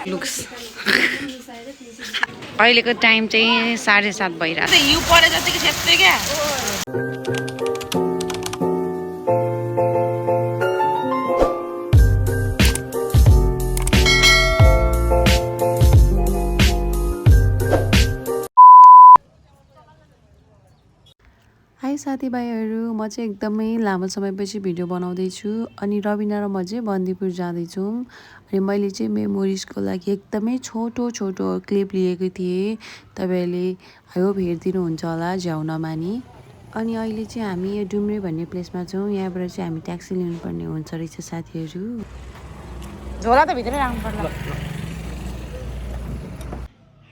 Looks अहिलेको time चाहिँ 7:30 भइरहेको छ। हिउँ परे जतिको छेप्दै क्या। हाई साथीभाइहरू, म चाहिँ एकदमै लामो समयपछि भिडियो बनाउँदैछु अनि रबिना र म चाहिँ बन्दीपुर जाँदैछौँ। अनि मैले चाहिँ मेमोरिजको लागि एकदमै छोटो क्लिप लिएको थिएँ। तपाईँहरूले आई होप हेरिदिनुहुन्छ होला झ्याउ नमानी। अनि अहिले चाहिँ हामी यो डुम्रे भन्ने प्लेसमा छौँ। यहाँबाट चाहिँ हामी ट्याक्सी लिनुपर्ने हुन्छ रहेछ साथीहरू। झोला त भित्रै राख्नु पर्ला।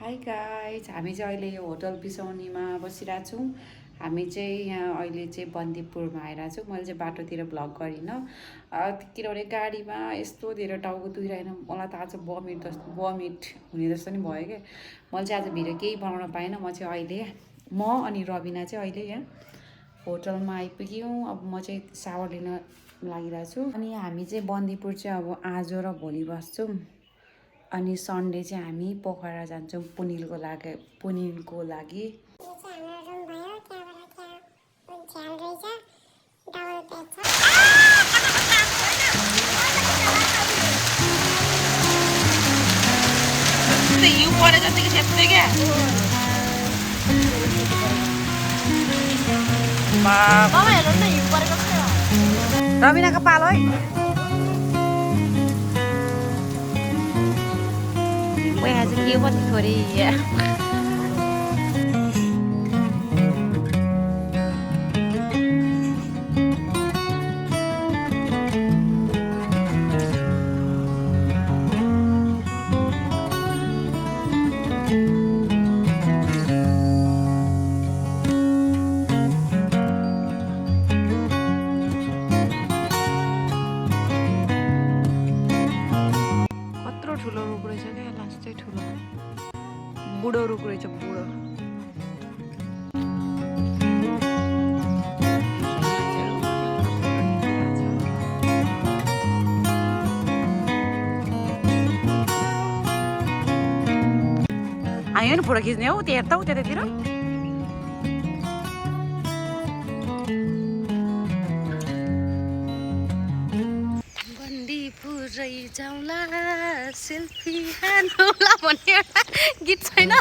हाई गाइज, हामी चाहिँ अहिले यो होटल बिसौनीमा बसिरहेको छौँ। हामी चाहिँ यहाँ अहिले चाहिँ बन्दीपुरमा आइरहेको छौँ। मैले चाहिँ बाटोतिर भ्लग गरिनँ किनभने गाडीमा यस्तो धेरै टाउको दुइरहेन। मलाई त आज भमिट हुने जस्तो नि भयो क्या। मैले चाहिँ आज भिडियो केही बनाउन पाइनँ। म अनि रबिना चाहिँ अहिले यहाँ होटलमा आइपुग्यौँ। अब म चाहिँ सावर लिन लागिरहेको छु। अनि हामी चाहिँ बन्दीपुर चाहिँ अब आज र भोलि बस्छौँ। अनि सन्डे चाहिँ हामी पोखरा जान्छौँ पुनिलको लागि। हिउँ परे जतिको छेप्दै क्या। रबिनाको पालो है। आज के पनि छोरी ठुलो रुख रहेछ क्या। लास्टै ठुलो बुढो रुख रहेछ। बुढो हामी पनि फोटो खिच्ने हौ। त्यो हेर्दा त्यतातिर जाउँला सेल्फी हान्नुला भन्ने एउटा गीत छैन?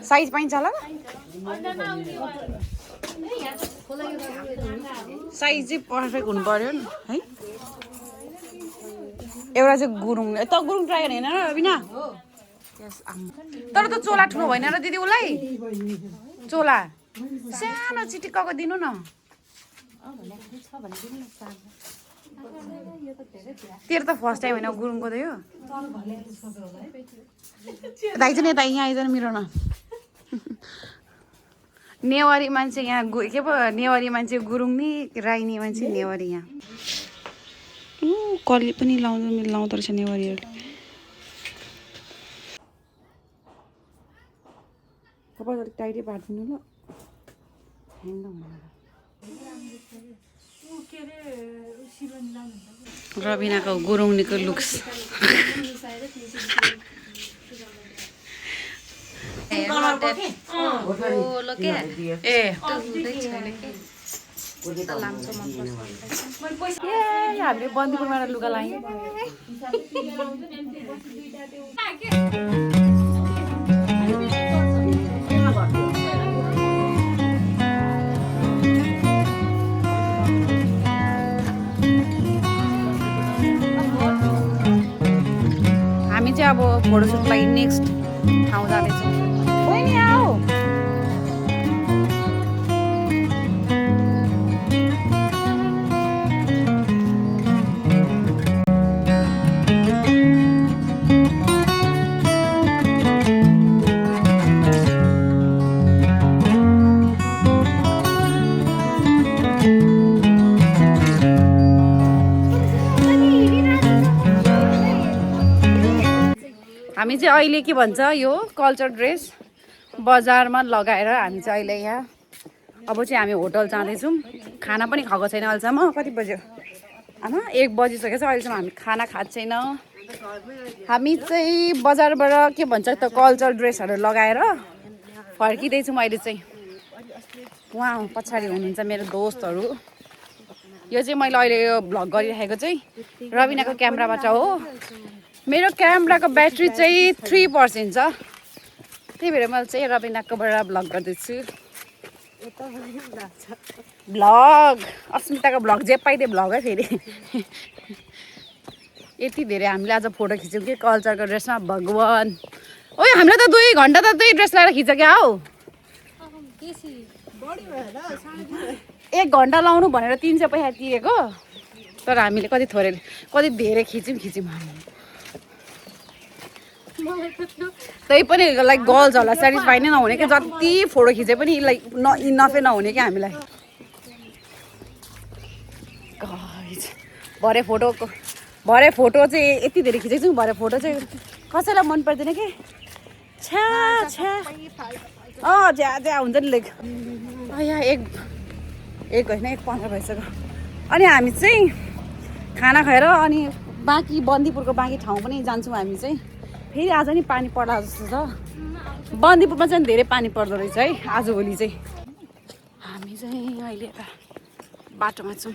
साइज पाइन्छ होला? साइज चाहिँ पर्फेक्ट हुनु पर्यो नि है। एउटा चाहिँ गुरुङ ट्राई गर्ने होइन र रबिना? तर त चोला ठुलो भएन र दिदी? उसलाई चोला सानो चिटिक्कको दिनु न। तेरो त फर्स्ट टाइम होइन गुरुङको त यो। दाइ चाहिँ यता यहाँ आइज मेरो न। नेवारी मान्छे यहाँ के पो नेवारी मान्छे गुरुङ नि, राईनी मान्छे नेवारी यहाँ। कली पनि लाउँदो रहेछ नेवारीहरूले। कपाल अलिक टाइटै पारिदिनु ल। रबिनाको गुरुङनीको लुक्स। हामीले बन्दीपुरबाट लुगा लायौँ। हामी चाहिँ अब फोटोसुटको लागि नेक्स्ट ठाउँ जाँदैछौँ। बहिनी आऊ। हामी चाहिँ अहिले के भन्छ यो कल्चर ड्रेस बजारमा लगाएर हामी चाहिँ अहिले यहाँ अब चाहिँ हामी होटल जाँदैछौँ। खाना पनि खाएको छैन अहिलेसम्म। कति बज्यो आमा 1 बजिसकेको छ। अहिलेसम्म हामी खाना खाएको छैन। हामी चाहिँ बजारबाट के भन्छ त कल्चर ड्रेसहरू लगाएर फर्किँदैछौँ अहिले चाहिँ। उहाँ पछाडि हुनुहुन्छ मेरो दोस्तहरू। यो चाहिँ मैले अहिले यो भ्लग गरिराखेको चाहिँ रबिनाको क्यामेराबाट हो। मेरो क्यामेराको ब्याट्री चाहिँ 3% छ, त्यही भएर मैले चाहिँ रबिनाकोबाट भ्लग गर्दैछु। भ्लग अस्मिताको भ्लग जे पाइदिए भ्लग है फेरि। यति धेरै हामीले आज फोटो खिच्यौँ कि कल्चरको ड्रेसमा। भगवान् ओइ हामीले त 2 घन्टा त त्यही ड्रेस लगाएर खिच्छ क्या हौ। 1 घन्टा लाउनु भनेर 300 पैसा तिरेको, तर हामीले कति धेरै खिच्यौँ। त्यही पनि लाइक गर्ल्सहरूलाई सेटिस्फाई नै नहुने कि जति फोटो खिचे पनि लाइक इनफै नहुने क्या हामीलाई। भरे फोटो चाहिँ यति धेरै खिचेको छु। भरे फोटो चाहिँ कसैलाई मन पर्दैन कि छ्या ज्या हुन्छ नि लाइक यहाँ 1 होइन 1:15 भइसक्यो। अनि हामी चाहिँ खाना खाएर अनि बाँकी बन्दीपुरको बाँकी ठाउँ पनि जान्छौँ हामी चाहिँ। फेरि आज नि पानी पर्ला जस्तो छ। बन्दीपुरमा चाहिँ धेरै पानी पर्दो रहेछ है आजभोलि चाहिँ। हामी चाहिँ अहिले यता बाटोमा छौँ,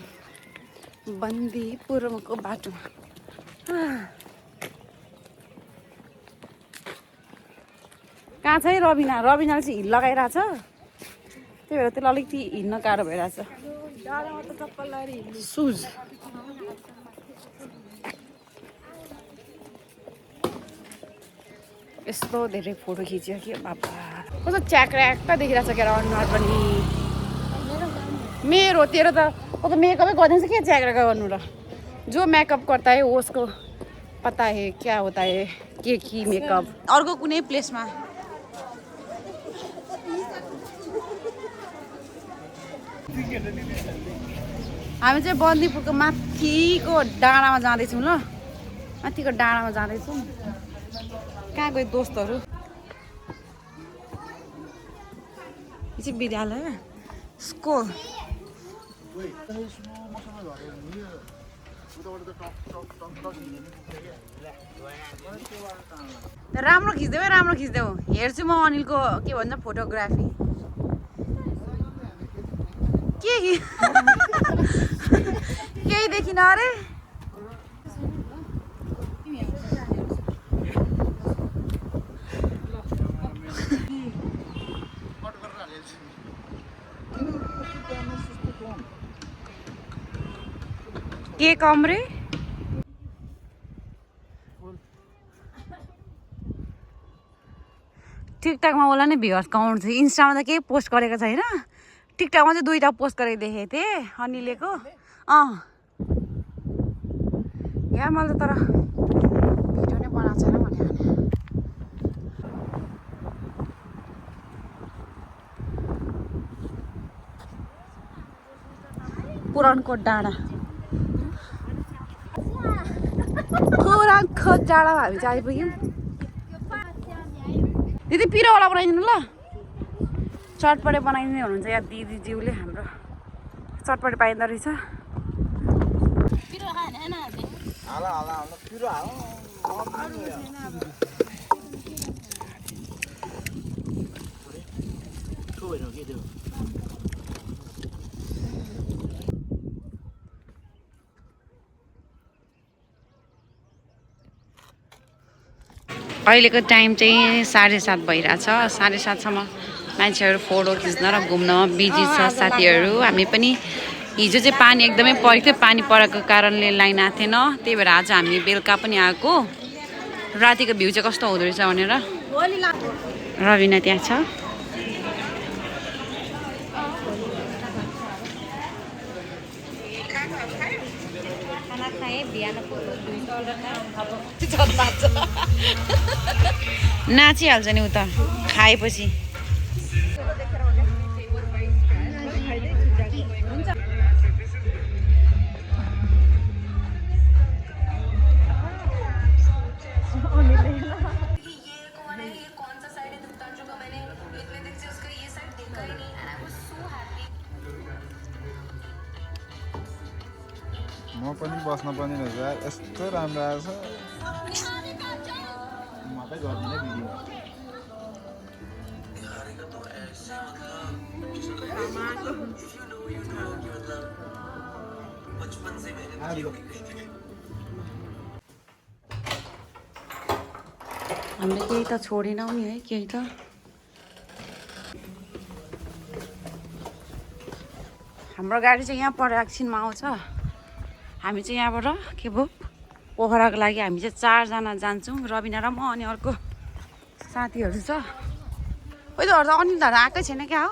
बन्दीपुरको बाटोमा। कहाँ छ है रबिनाले चाहिँ हिल लगाइरहेछ, त्यही भएर त्यसलाई अलिकति हिँड्न गाह्रो भइरहेछ। सुज यस्तो धेरै फोटो खिच्यो कि बाबा कस्तो च्याक्र्याक्क देखिरहेछ क्या अनुहार पनि मेरो। तेरो त मेकअपै गरिदिन्छ के च्याक्र्याक्क गर्नु र। जो मेकअप करता है उसको पता है क्या होता है के मेकअप। अर्को कुनै प्लेसमा हामी चाहिँ बन्दीपुरको माथिको डाँडामा जाँदैछौँ ल। माथिको डाँडामा जाँदैछौँ। कहाँ गयो दोस्तहरू? यो चाहिँ विद्यालय स्कुल। राम्रो खिच्देऊ हेर्छु म अनिलको के भन्छ फोटोग्राफी। केही देखिन अरे। के कम रे? टिकटकमा होला नि भ्युअर्स काउन्ट छ। इन्स्टामा त केही पोस्ट गरेको छैन। टिकटकमा चाहिँ 2टा पोस्ट गरेको देखेको थिएँ अनिलेको। यहाँ मैले तर भिडियो नै बनाएको छैन भने पुरानकोट डाँडा हामी चाहिँ आइपुग्यौँ। दिदी पिरोवाला बनाइदिनु ल। चटपटे बनाइदिने हुनुहुन्छ यहाँ दिदीज्यूले। हाम्रो चटपटे पाइँदो रहेछ। अहिलेको टाइम चाहिँ 7:30 भइरहेछ। 7:30सम्म मान्छेहरू फोटो खिच्न र घुम्नमा बिजी छ साथीहरू। हामी पनि हिजो चाहिँ पानी एकदमै परेको थियो। पानी परेको कारणले लाइन आएको थिएन, त्यही भएर आज हामी बेलुका पनि आएको। रातिको भ्यू चाहिँ कस्तो हुँदो रहेछ भनेर। रबिना त्यहाँ छ। नाचिहाल्छ नि उता खाएपछि। बस्न पनि रहेछ यार यस्तो राम्रो आएछ म त गर्दिनँ भिडियो हामीले केही त छोडेनौँ नि है केही त हाम्रो गाडी चाहिँ यहाँ पर एकछिनमा आउँछ हामी चाहिँ यहाँबाट के भयो पोखराको लागि हामी चाहिँ 4 जना जान्छौँ रबिना र म अनि अर्को साथीहरू छ ओइ त अनिल दादा आएकै छैन क्या हो